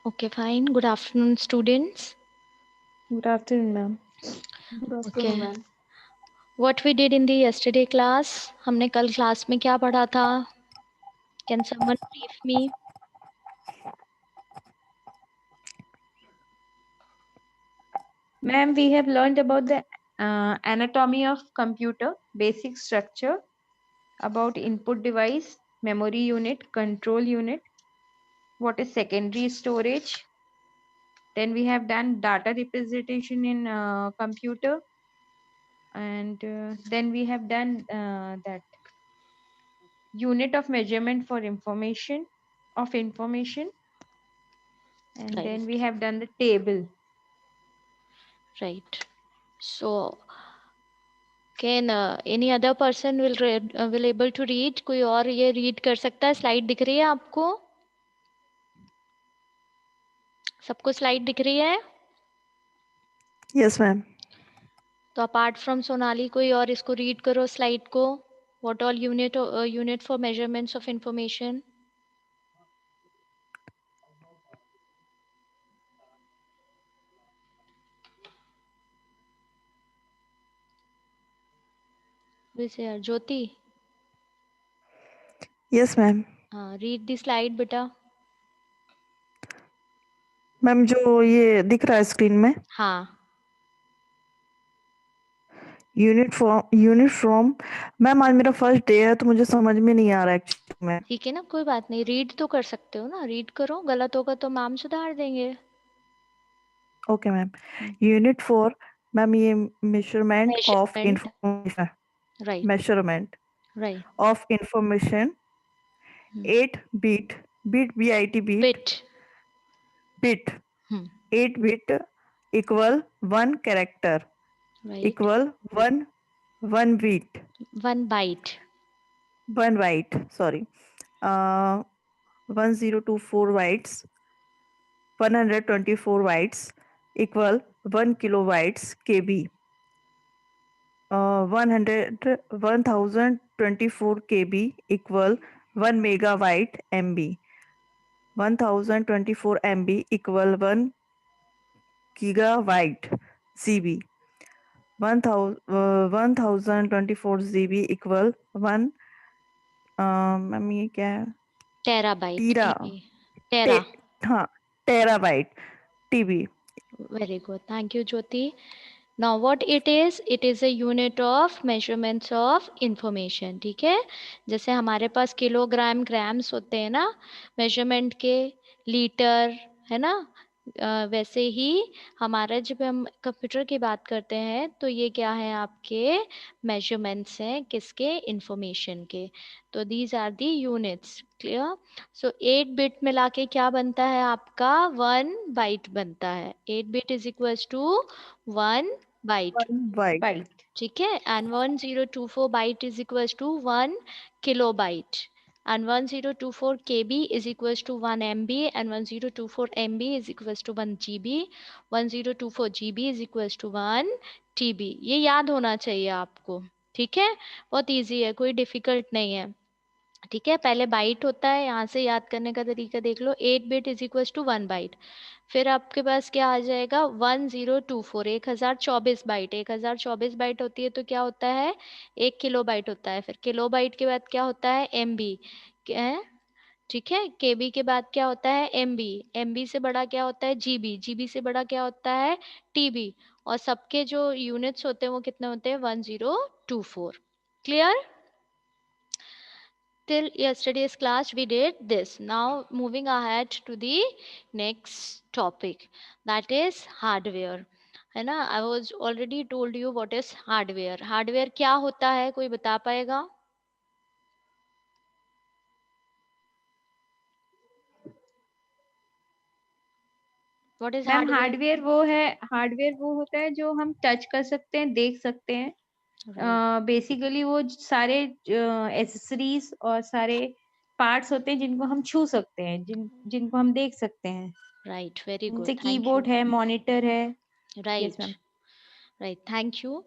Okay, fine. Good afternoon, students. Good afternoon, ma'am. Good afternoon, Okay. ma'am. What we did in the yesterday class? हमने कल class में क्या पढ़ा था? Can someone brief me? Ma'am, we have learned about the anatomy of computer, basic structure, about input device, memory unit, control unit, what is secondary storage. Then we have done data representation in computer, and then we have done that unit of measurement for information and Right. then we have done the table. Right. So, can any other person will able to read? कोई और ये read कर सकता है? Slide दिख रही है आपको? सबको slide दिख रही है? Yes, ma'am. तो apart from सोनाली कोई और इसको read करो slide को. What all unit for measurements of information? वैसे ज्योति. Yes, ma'am. हाँ, read the slide बेटा. मैम जो ये दिख रहा है स्क्रीन में हाँ. यूनिट फ्रॉम मैम आज मेरा फर्स्ट डे है तो मुझे समझ में नहीं आ रहा एक्चुअली में। ठीक है ना, कोई बात नहीं, रीड तो कर सकते हो ना, रीड करो, गलत होगा तो मैम सुधार देंगे. Okay ma'am. Unit for ma'am ये measurement of measurement. Information right. Measurement right. Of information 8 bit bit BIT bit. Bit 8 bit equal 1 character right. Equal 1 bit 1 byte. 1 byte sorry 1024 bytes 124 bytes equal 1 kilobytes KB 1024 KB equal 1 megabyte MB 1024 MB equal 1 gigabyte GB 1024 GB equal 1 ma'am ये क्या है terabyte. टीरा टेरा. हाँ terabyte TB Very good. Thank you, Jyoti. Now what it is a unit of measurements of information. ठीक है, जैसे हमारे पास kilogram grams होते हैं ना मेजरमेंट के, लीटर, है ना, वैसे ही हमारा जब हम कंप्यूटर की बात करते हैं तो ये क्या है, आपके मेजरमेंट्स हैं, किसके, इंफॉर्मेशन के. तो these are the units. Clear. So 8 bit मिला के क्या बनता है आपका, 1 बाइट बनता है. 8 bit is equals to 1 byte. 1 byte ठीक है. And 1024 byte is equals to 1 kilobyte. And 1024 KB is equals to 1 MB, and 1024 MB is equals to 1 GB. 1024 GB is equals to 1 TB. ये याद होना चाहिए आपको. ठीक है, बहुत इजी है, कोई डिफिकल्ट नहीं है. ठीक है, पहले बाइट होता है, यहाँ से याद करने का तरीका देख लो. 8 bit is equal to 1 byte. फिर आपके पास क्या आ जाएगा, 1024, 1024 बाइट. 1024 बाइट होती है तो क्या होता है, 1 किलो बाइट होता है. फिर किलो बाइट के बाद क्या होता है, MB. ठीक है, केबी के बाद क्या होता है, MB. MB से बड़ा क्या होता है, GB. GB से बड़ा क्या होता है, TB. और सबके जो यूनिट्स होते हैं वो कितने होते हैं, 1024. Clear. Till yesterday's class we did this. Now moving ahead to the next topic, that is hardware. है ना, I was already told you what is hardware. Hardware क्या होता है, कोई बता पाएगा? What is ma'am hardware? Hardware वो होता है जो हम टच कर सकते हैं, देख सकते हैं. Right. बेसिकली वो सारे एसेसरीज और सारे पार्ट्स होते हैं जिनको हम छू सकते हैं, जिनको हम देख सकते हैं. Right. Very जैसे good. Thank keyboard you. है, मॉनिटर है. Yes Right. Ma'am. Right. Thank you.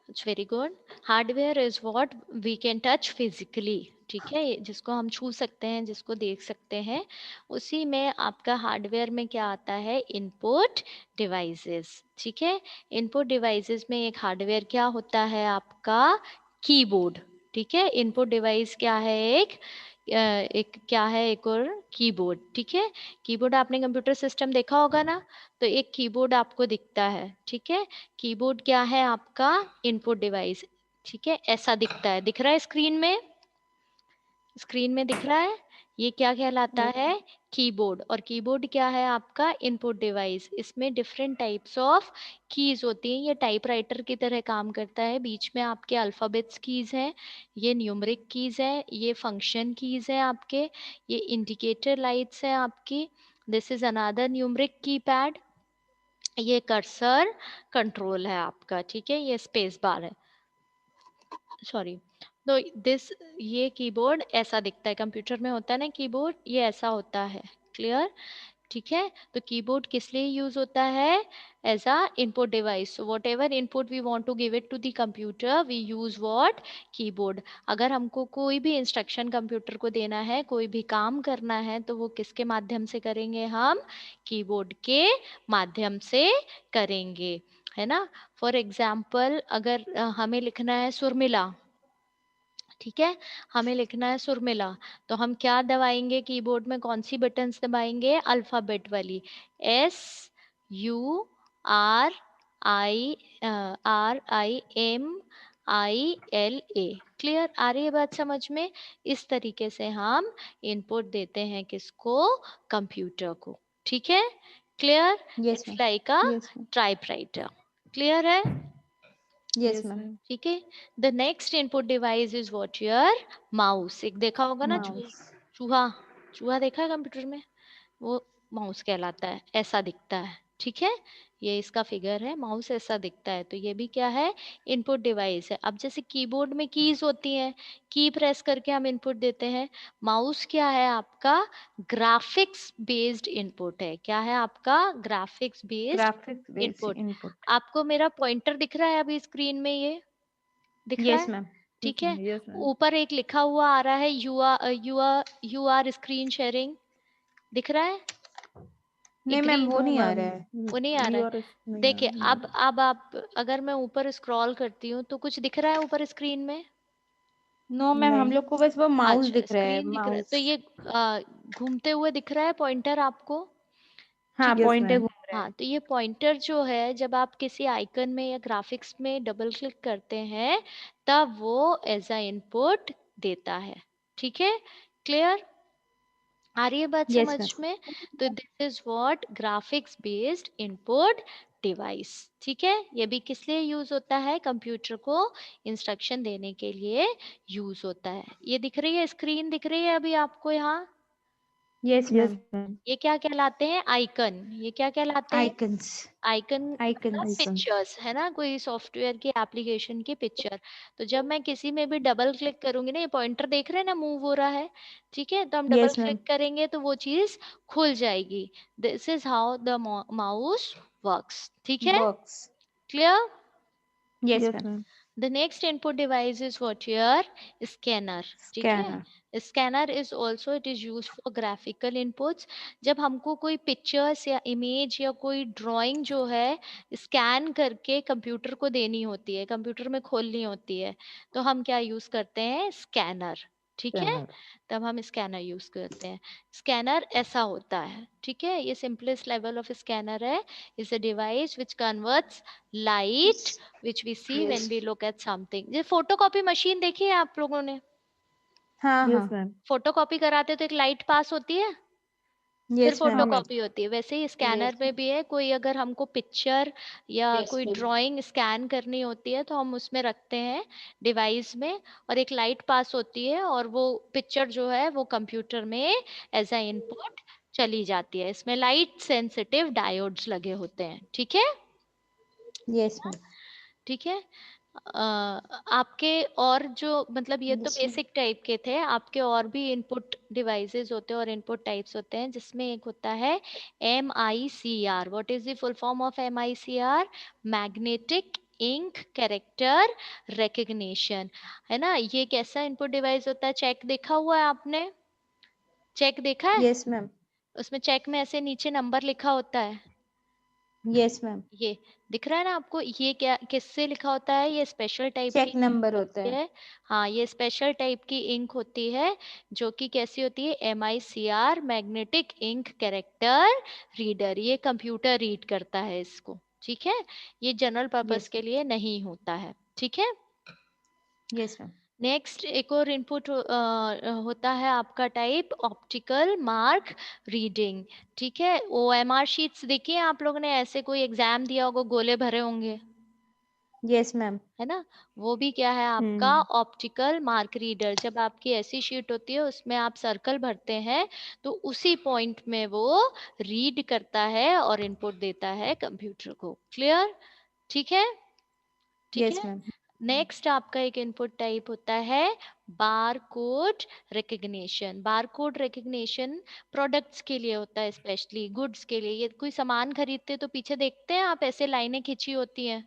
It's very good. Hardware is what we can touch physically. ठीक है, जिसको हम छू सकते हैं, जिसको देख सकते हैं, उसी में आपका हार्डवेयर में क्या आता है, इनपुट डिवाइसेस। ठीक है, इनपुट डिवाइसेस में एक हार्डवेयर क्या होता है आपका, कीबोर्ड। ठीक है, इनपुट डिवाइस क्या है, एक क्या है, एक और कीबोर्ड। ठीक है, कीबोर्ड आपने कंप्यूटर सिस्टम देखा होगा ना, तो एक कीबोर्ड आपको दिखता है। ठीक है, कीबोर्ड क्या है आपका, इनपुट डिवाइस। ठीक है, ऐसा दिखता है, दिख रहा है स्क्रीन में, स्क्रीन में दिख रहा है, ये क्या कहलाता है, कीबोर्ड। और कीबोर्ड क्या है आपका, इनपुट डिवाइस। इसमें डिफरेंट टाइप्स ऑफ कीज होती हैं, ये टाइपराइटर की तरह काम करता है। बीच में आपके अल्फाबेट्स कीज हैं, ये न्यूमरिक कीज है, ये फंक्शन कीज है आपके, ये इंडिकेटर लाइट्स हैं आपकी, this is another numeric keypad, ये कर्सर कंट्रोल है आपका। ठीक है, ये स्पेस बार है, सॉरी। तो दिस, ये कीबोर्ड ऐसा दिखता है, कंप्यूटर में होता है ना कीबोर्ड, ये ऐसा होता है। क्लियर। ठीक है, तो कीबोर्ड किस लिए यूज होता है, as a input device. So whatever input we want to give it to the computer, we use what, keyboard. अगर हमको कोई भी इंस्ट्रक्शन कंप्यूटर को देना है, कोई भी काम करना है, तो वो किसके माध्यम से करेंगे, हम कीबोर्ड के माध्यम से करेंगे, है ना। फॉर एग्जाम्पल, अगर हमें लिखना है सुरमिला, ठीक है, हमें लिखना है सुरमिला, तो हम क्या दबाएंगे कीबोर्ड में, कौन सी बटन्स दबाएंगे, अल्फाबेट वाली, SURIMILA, क्लियर, आ रही है बात समझ में। इस तरीके से हम इनपुट देते हैं किसको, कंप्यूटर को। ठीक है, clear, yes it's ma'am. Like a yes ma'am. Typewriter. Clear है, यस मैम। ठीक है। The next input device is what, your mouse. एक देखा होगा ना, चूहा, माउस। चूहा, चूहा देखा है कंप्यूटर में, वो माउस कहलाता है, ऐसा दिखता है। ठीक है, ये इसका फिगर है, माउस ऐसा दिखता है, तो ये भी क्या है, इनपुट डिवाइस है। अब जैसे कीबोर्ड में कीज होती हैं, की प्रेस करके हम इनपुट देते हैं, माउस क्या है आपका, ग्राफिक्स बेस्ड इनपुट है। क्या है आपका, graphics based graphics based input. Input. आपको मेरा पॉइंटर दिख रहा है अभी स्क्रीन में, ये दिख रहा यस है, मैम। ठीक है। ऊपर एक लिखा हुआ आ रहा है, यू आर स्क्रीन शेयरिंग, दिख रहा है, नहीं मैम, ग्रीन, वो नहीं आ रहा है। वो नहीं आ रहा है। देखिए, अब आप, अगर मैं ऊपर स्क्रॉल करती हूँ तो कुछ दिख रहा है ऊपर स्क्रीन में, नो मैम, हम लोग को बस वो माउस अच्छा दिख रहा है, स्क्रीन दिख रहा है, माउस। तो ये घूमते हुए दिख रहा है पॉइंटर आपको, हाँ, ठीक है। पॉइंटर घूम रहा हाँ, है। तो ये पॉइंटर जो है, जब आप किसी आइकन में या ग्राफिक्स में डबल क्लिक करते हैं, तब वो एज अ इनपुट देता है। ठीक है, क्लियर, आ रही है बात यस समझ मैम। में। तो this is what, graphics based input device. ठीक है, ये भी किस लिए यूज होता है, कंप्यूटर को इंस्ट्रक्शन देने के लिए यूज होता है। ये दिख रही है स्क्रीन, दिख रही है अभी आपको यहाँ, यस मैम। ये क्या कहलाते हैं, आइकन। ये क्या कहलाते हैं, आइकन्स। Icon, icons. पिक्चर्स, है ना, कोई सॉफ्टवेयर की एप्लीकेशन की पिक्चर। तो जब मैं किसी में भी डबल क्लिक करूंगी ना, ये पॉइंटर देख रहे हैं ना, मूव हो रहा है, ठीक है, तो हम डबल यस मैम। क्लिक करेंगे तो वो चीज खुल जाएगी। This is how the mouse works. ठीक है, works. Clear. Yes ma'am. The next input device is what, your scanner. ठीक स्कैनर। है, scanner is also, it is use for graphical inputs. जब हमको कोई पिक्चर्स या इमेज या कोई ड्राइंग जो है स्कैन करके कंप्यूटर को देनी होती है, कंप्यूटर में खोलनी होती है, तो हम क्या यूज करते हैं, स्कैनर। ठीक है, स्कैनर। तब हम स्कैनर यूज करते हैं। स्कैनर ऐसा होता है, ठीक है, ये सिंपलेस्ट लेवल ऑफ स्कैनर है, is a device which converts light which we see when yes. we look at something। ये फोटोकॉपी मशीन देखी है आप लोगों ने, हाँ हाँ। फोटोकॉपी कराते तो एक लाइट पास होती है, फिर यस मैम। फोटोकॉपी होती है, वैसे ही स्कैनर में भी है। कोई अगर हमको पिक्चर या कोई ड्राइंग स्कैन करनी होती है, तो हम उसमें रखते हैं डिवाइस में, और एक लाइट पास होती है, और वो पिक्चर जो है वो कंप्यूटर में एज अ इनपुट चली जाती है। इसमें लाइट सेंसिटिव डायोड्स लगे होते हैं। ठीक है, यस मैम। ठीक है। आपके और जो, मतलब ये तो यस मैम। बेसिक टाइप के थे, आपके और भी इनपुट डिवाइसेस होते हैं और इनपुट टाइप्स होते हैं, जिसमें एक होता है MICR। What is the full form of MICR, magnetic ink character recognition, है ना। ये कैसा इनपुट डिवाइस होता है? चेक देखा हुआ है आपने? चेक देखा है? Yes ma'am. उसमें चेक में ऐसे नीचे नंबर लिखा होता है, यस मैम। ये दिख रहा है ना आपको? ये क्या किससे लिखा होता है? ये स्पेशल टाइप की चेक इंक नंबर होता होती है। है। हाँ, ये स्पेशल टाइप की इंक होती है, जो कि कैसी होती है? MICR, magnetic ink character reader. ये कंप्यूटर रीड करता है इसको, ठीक है। ये जनरल पर्पस यस। के लिए नहीं होता है, ठीक है। Yes ma'am. नेक्स्ट एक और इनपुट होता है आपका टाइप ऑप्टिकल मार्क रीडिंग, ठीक है। OMR शीट्स देखिए आप लोगों ने, ऐसे कोई एग्जाम दिया होगा, गोले भरे होंगे, यस मैम। है ना। वो भी क्या है आपका? Optical mark reader. जब आपकी ऐसी शीट होती है उसमें आप सर्कल भरते हैं, तो उसी पॉइंट में वो रीड करता है और इनपुट देता है कंप्यूटर को। क्लियर? ठीक है, ठीक यस है। मैम। नेक्स्ट आपका एक इनपुट टाइप होता है bar code recognition. Bar code recognition products के लिए होता है, स्पेशली गुड्स के लिए। ये कोई सामान खरीदते तो पीछे देखते हैं आप, ऐसे लाइनें खिंची होती हैं,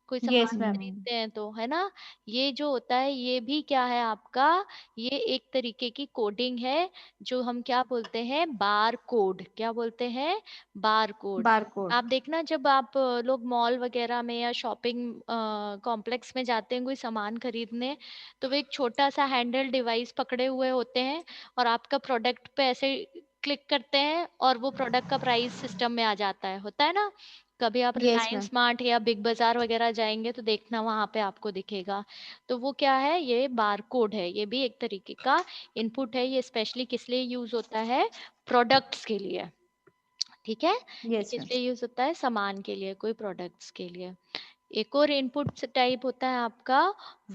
कोई यस सामान मैम। खरीदते हैं तो, है ना। ये जो होता है ये भी क्या है आपका? ये एक तरीके की कोडिंग है, जो हम क्या बोलते हैं? Bar code. क्या बोलते हैं? Bar code. बारकोड। आप देखना जब आप लोग मॉल वगैरह में या शॉपिंग कॉम्प्लेक्स में जाते हैं कोई सामान खरीदने, तो वो एक छोटा सा हैंडल डिवाइस पकड़े हुए होते हैं, और आपका प्रोडक्ट पे ऐसे क्लिक करते हैं और वो प्रोडक्ट का प्राइस सिस्टम में आ जाता है, होता है ना। कभी आप यस रिलायंस मैम। स्मार्ट या बिग बाजार वगैरह जाएंगे तो देखना वहां पे आपको दिखेगा। तो वो क्या है? ये बार कोड है, ये भी एक तरीके का इनपुट है। ये स्पेशली किस लिए यूज होता है? प्रोडक्ट्स के लिए, ठीक है। ये यस किस मैम। लिए यूज होता है? सामान के लिए, कोई प्रोडक्ट्स के लिए। एक और इनपुट टाइप होता है आपका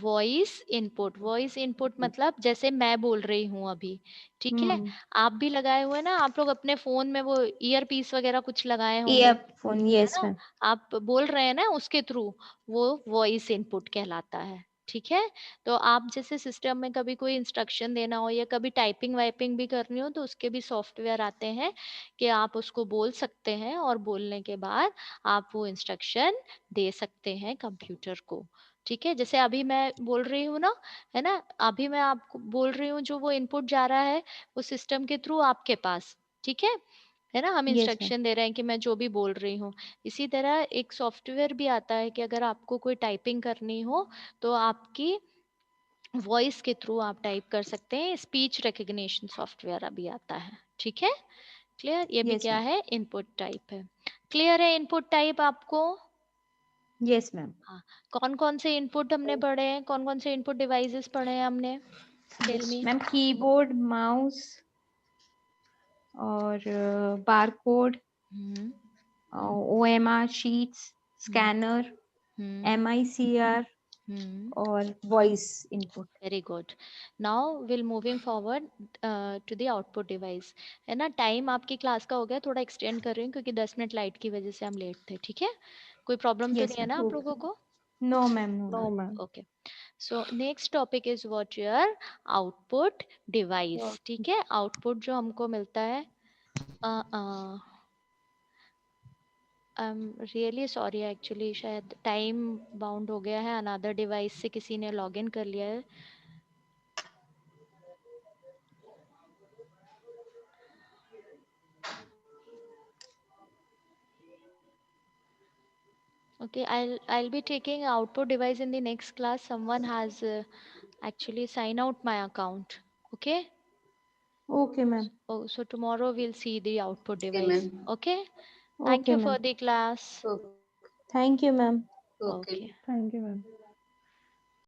वॉइस इनपुट। वॉइस इनपुट मतलब जैसे मैं बोल रही हूँ अभी, ठीक है। आप भी लगाए हुए ना, आप लोग अपने फोन में वो ईयर पीस वगैरह कुछ लगाए होंगे, ईयरफोन। है यस ना। मैम। आप बोल रहे हैं ना उसके थ्रू, वो वॉइस इनपुट कहलाता है, ठीक है। तो आप जैसे सिस्टम में कभी कोई इंस्ट्रक्शन देना हो या कभी टाइपिंग वाइपिंग भी करनी हो, तो उसके भी सॉफ्टवेयर आते हैं कि आप उसको बोल सकते हैं, और बोलने के बाद आप वो इंस्ट्रक्शन दे सकते हैं कंप्यूटर को, ठीक है। जैसे अभी मैं बोल रही हूँ ना, है ना, अभी मैं आपको बोल रही हूँ, जो वो इनपुट जा रहा है वो सिस्टम के थ्रू आपके पास, ठीक है ना। हम यस मैम। इंस्ट्रक्शन दे रहे हैं कि मैं जो भी बोल रही हूँ। इसी तरह एक सॉफ्टवेयर भी आता है कि अगर आपको कोई टाइपिंग करनी हो, तो आपकी वॉइस के थ्रू आप टाइप कर सकते हैं। स्पीच रिकग्निशन सॉफ्टवेयर अभी आता है, ठीक है। क्लियर? ये भी यस क्या मैम। है? इनपुट टाइप है। क्लियर है इनपुट टाइप आपको? Yes ma'am. हाँ। कौन कौन से इनपुट हमने पढ़े हैं? कौन कौन से इनपुट डिवाइसेस पढ़े हैं हमने? Tell me. Ma'am keyboard, mouse और barcode, hmm OMR sheets, hmm scanner, hmm MICR hmm और voice input. Very good. Now will moving forward to the output device, है ना। टाइम आपकी क्लास का हो गया, थोड़ा एक्सटेंड कर रही हूँ क्योंकि 10 मिनट लाइट की वजह से हम लेट थे, ठीक है। कोई प्रॉब्लम तो यस नहीं है ना मैम। आप लोगों को? No ma'am. No no ma'am. Ma'am. Okay. So next topic is what your output device, ठीक है। आउटपुट जो हमको मिलता है, I am really sorry, actually शायद टाइम बाउंड हो गया है, अनदर डिवाइस से किसी ने लॉग इन कर लिया है। Okay, I'll be taking output device in the next class. Someone has actually sign out my account. Okay. Okay ma'am. Oh, so tomorrow we'll see the output Okay, ma'am. device. Okay. Thank okay you ma'am. for the class. Okay. Thank you ma'am. Okay. Okay. Thank you ma'am.